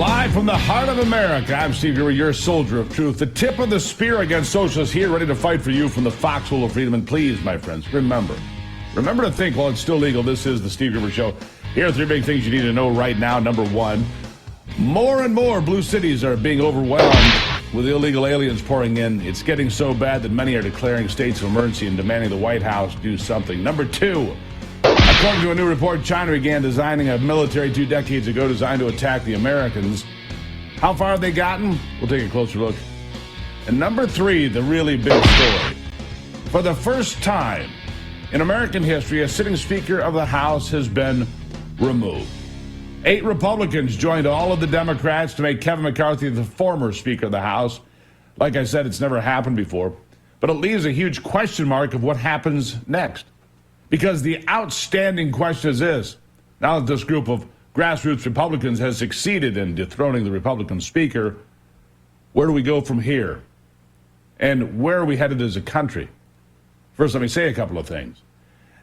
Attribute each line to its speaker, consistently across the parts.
Speaker 1: Live from the heart of America, I'm Steve Gruber, your soldier of truth. The tip of the spear against socialists here, ready to fight for you from the foxhole of freedom. And please, my friends, remember to think while it's still legal. This is the Steve Gruber Show. Here are three big things you need to know right now. Number one, more and more blue cities are being overwhelmed with illegal aliens pouring in. It's getting so bad that many are declaring states of emergency and demanding the White House do something. Number two, according to a new report, China began designing a military 2 decades ago designed to attack the Americans. How far have they gotten? We'll take a closer look. And number three, the really big story. For the first time in American history, a sitting Speaker of the House has been removed. 8 Republicans joined all of the Democrats to make Kevin McCarthy the former Speaker of the House. Like I said, it's never happened before. But it leaves a huge question mark of what happens next. Because the outstanding question is this: now that this group of grassroots Republicans has succeeded in dethroning the Republican Speaker, where do we go from here? And where are we headed as a country? First, let me say a couple of things.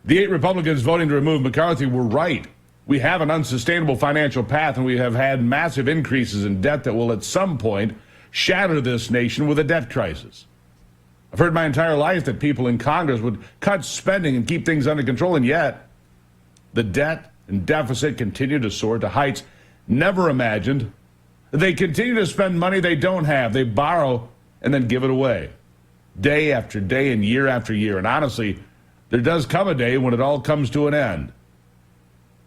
Speaker 1: The 8 Republicans voting to remove McCarthy were right. We have an unsustainable financial path, and we have had massive increases in debt that will at some point shatter this nation with a debt crisis. I've heard my entire life that people in Congress would cut spending and keep things under control, and yet the debt and deficit continue to soar to heights never imagined. They continue to spend money they don't have. They borrow and then give it away, day after day and year after year. And honestly, there does come a day when it all comes to an end.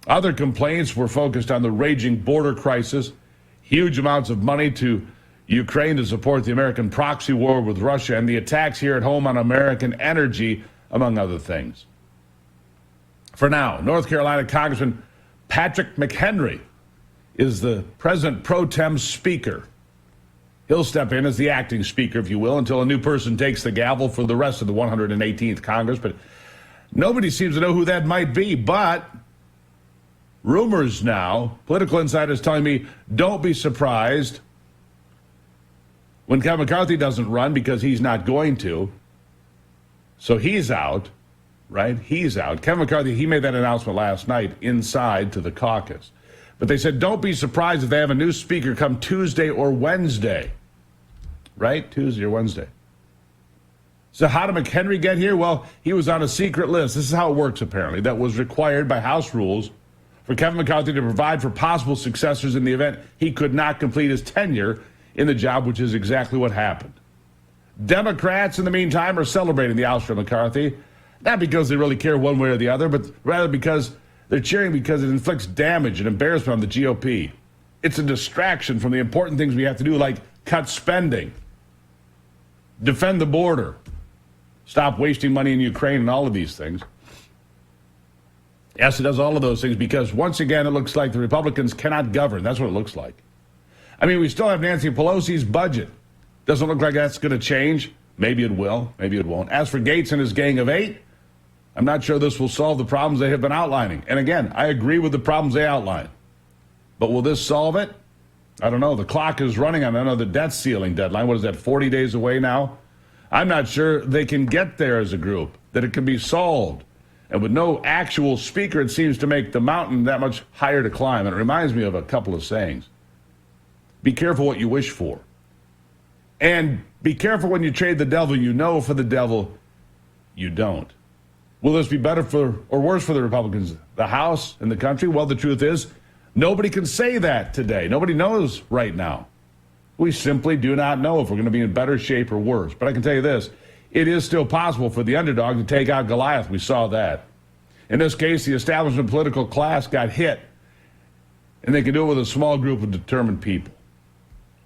Speaker 1: Other complaints were focused on the raging border crisis, huge amounts of money to Ukraine to support the American proxy war with Russia, and the attacks here at home on American energy, among other things. For now, North Carolina Congressman Patrick McHenry is the President pro tem Speaker. He'll step in as the acting Speaker, if you will, until a new person takes the gavel for the rest of the 118th Congress. But nobody seems to know who that might be. But rumors now, political insiders telling me, don't be surprised when Kevin McCarthy doesn't run, because he's not going to. So he's out, right? He's out. Kevin McCarthy, he made that announcement last night inside to the caucus. But they said, don't be surprised if they have a new speaker come Tuesday or Wednesday, right? Tuesday or Wednesday. So how did McHenry get here? Well, he was on a secret list. This is how it works, apparently. That was required by House rules for Kevin McCarthy to provide for possible successors in the event he could not complete his tenure in the job, which is exactly what happened. Democrats, in the meantime, are celebrating the ouster of McCarthy, not because they really care one way or the other, but rather because they're cheering because it inflicts damage and embarrassment on the GOP. It's a distraction from the important things we have to do, like cut spending, defend the border, stop wasting money in Ukraine, and all of these things. Yes, it does all of those things because, once again, it looks like the Republicans cannot govern. That's what it looks like. I mean, we still have Nancy Pelosi's budget. Doesn't look like that's going to change. Maybe it will. Maybe it won't. As for Gates and his gang of 8, I'm not sure this will solve the problems they have been outlining. And again, I agree with the problems they outline. But will this solve it? I don't know. The clock is running on another debt ceiling deadline. What is that, 40 days away now? I'm not sure they can get there as a group, that it can be solved. And with no actual speaker, it seems to make the mountain that much higher to climb. And it reminds me of a couple of sayings. Be careful what you wish for. And be careful when you trade the devil you know for the devil you don't. Will this be better for or worse for the Republicans, the House, and the country? Well, the truth is, nobody can say that today. Nobody knows right now. We simply do not know if we're going to be in better shape or worse. But I can tell you this, it is still possible for the underdog to take out Goliath. We saw that. In this case, the establishment political class got hit, and they can do it with a small group of determined people.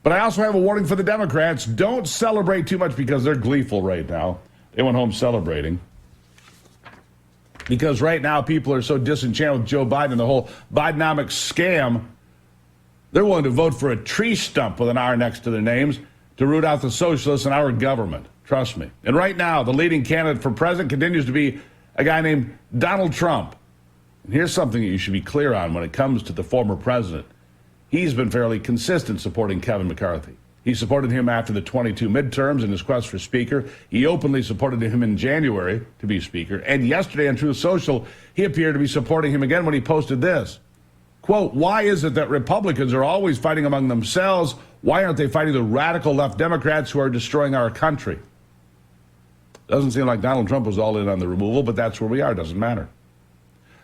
Speaker 1: But I also have a warning for the Democrats. Don't celebrate too much because they're gleeful right now. They went home celebrating. Because right now people are so disenchanted with Joe Biden and the whole Bidenomics scam, they're willing to vote for a tree stump with an R next to their names to root out the socialists in our government. Trust me. And right now, the leading candidate for president continues to be a guy named Donald Trump. And here's something that you should be clear on when it comes to the former president. He's been fairly consistent supporting Kevin McCarthy. He supported him after the 22 midterms in his quest for Speaker. He openly supported him in January to be Speaker. And yesterday on Truth Social, he appeared to be supporting him again when he posted this. Quote, why is it that Republicans are always fighting among themselves? Why aren't they fighting the radical left Democrats who are destroying our country? Doesn't seem like Donald Trump was all in on the removal, but that's where we are. Doesn't matter.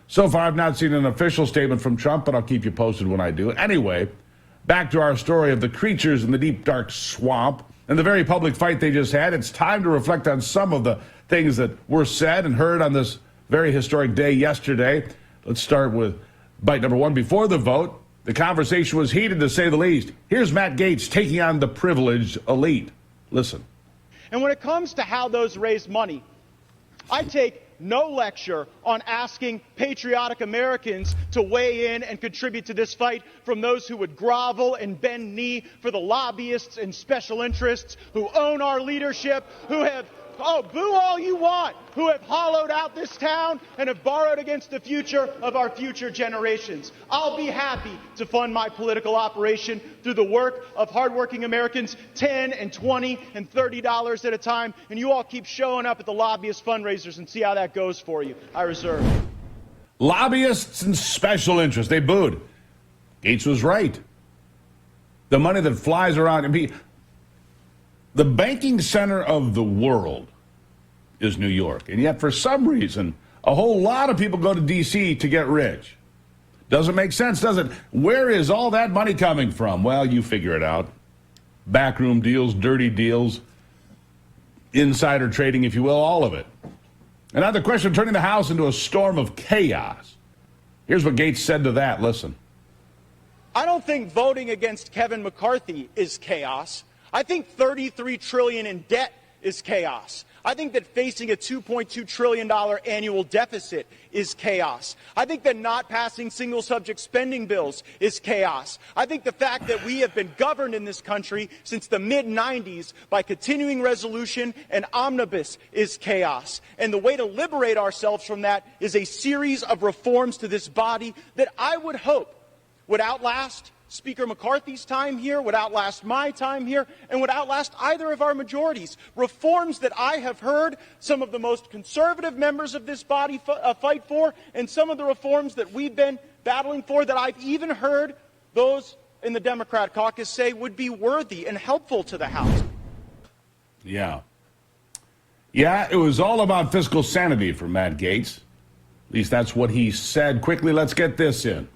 Speaker 1: So far, I've not seen an official statement from Trump, but I'll keep you posted when I do. Anyway, back to our story of the creatures in the deep, dark swamp and the very public fight they just had. It's time to reflect on some of the things that were said and heard on this very historic day yesterday. Let's start with bite number one. Before the vote, the conversation was heated, to say the least. Here's Matt Gaetz taking on the privileged elite. Listen.
Speaker 2: And when it comes to how those raise money, I take no lecture on asking patriotic Americans to weigh in and contribute to this fight from those who would grovel and bend knee for the lobbyists and special interests who own our leadership, who have, boo all you want, who have hollowed out this town and have borrowed against the future of our future generations. I'll be happy to fund my political operation through the work of hardworking Americans, $10 and $20 and $30 at a time, and you all keep showing up at the lobbyist fundraisers and see how that goes for you. I reserve.
Speaker 1: Lobbyists and special interests, they booed. Gaetz was right. The money that flies around, the banking center of the world is New York. And yet, for some reason, a whole lot of people go to D.C. to get rich. Doesn't make sense, does it? Where is all that money coming from? Well, you figure it out. Backroom deals, dirty deals, insider trading, if you will, all of it. And now the question of turning the House into a storm of chaos. Here's what Gaetz said to that. Listen.
Speaker 2: I don't think voting against Kevin McCarthy is chaos. I think $33 trillion in debt is chaos. I think that facing a $2.2 trillion annual deficit is chaos. I think that not passing single-subject spending bills is chaos. I think the fact that we have been governed in this country since the mid-'90s by continuing resolution and omnibus is chaos. And the way to liberate ourselves from that is a series of reforms to this body that I would hope would outlast Speaker McCarthy's time here, would outlast my time here, and would outlast either of our majorities. Reforms that I have heard some of the most conservative members of this body fight for, and some of the reforms that we've been battling for that I've even heard those in the Democrat caucus say would be worthy and helpful to the House.
Speaker 1: Yeah, it was all about fiscal sanity for Matt Gaetz. At least that's what he said. Quickly, let's get this in.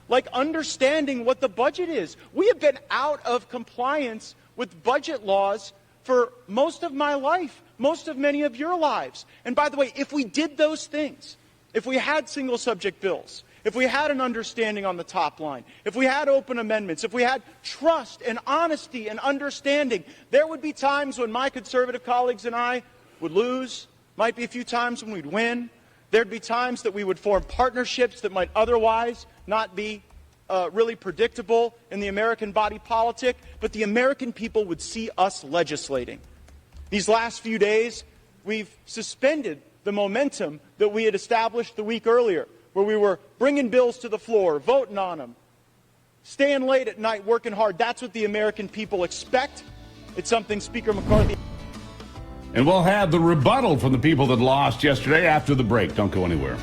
Speaker 2: Like understanding what the budget is. We have been out of compliance with budget laws for most of my life, most of many of your lives. And by the way, if we did those things, if we had single subject bills, if we had an understanding on the top line, if we had open amendments, if we had trust and honesty and understanding, there would be times when my conservative colleagues and I would lose, might be a few times when we'd win. There'd be times that we would form partnerships that might otherwise not be really predictable in the American body politic, but the American people would see us legislating. These last few days, we've suspended the momentum that we had established the week earlier, where we were bringing bills to the floor, voting on them, staying late at night, working hard. That's what the American people expect. It's something Speaker McCarthy...
Speaker 1: And we'll have the rebuttal from the people that lost yesterday after the break. Don't go anywhere.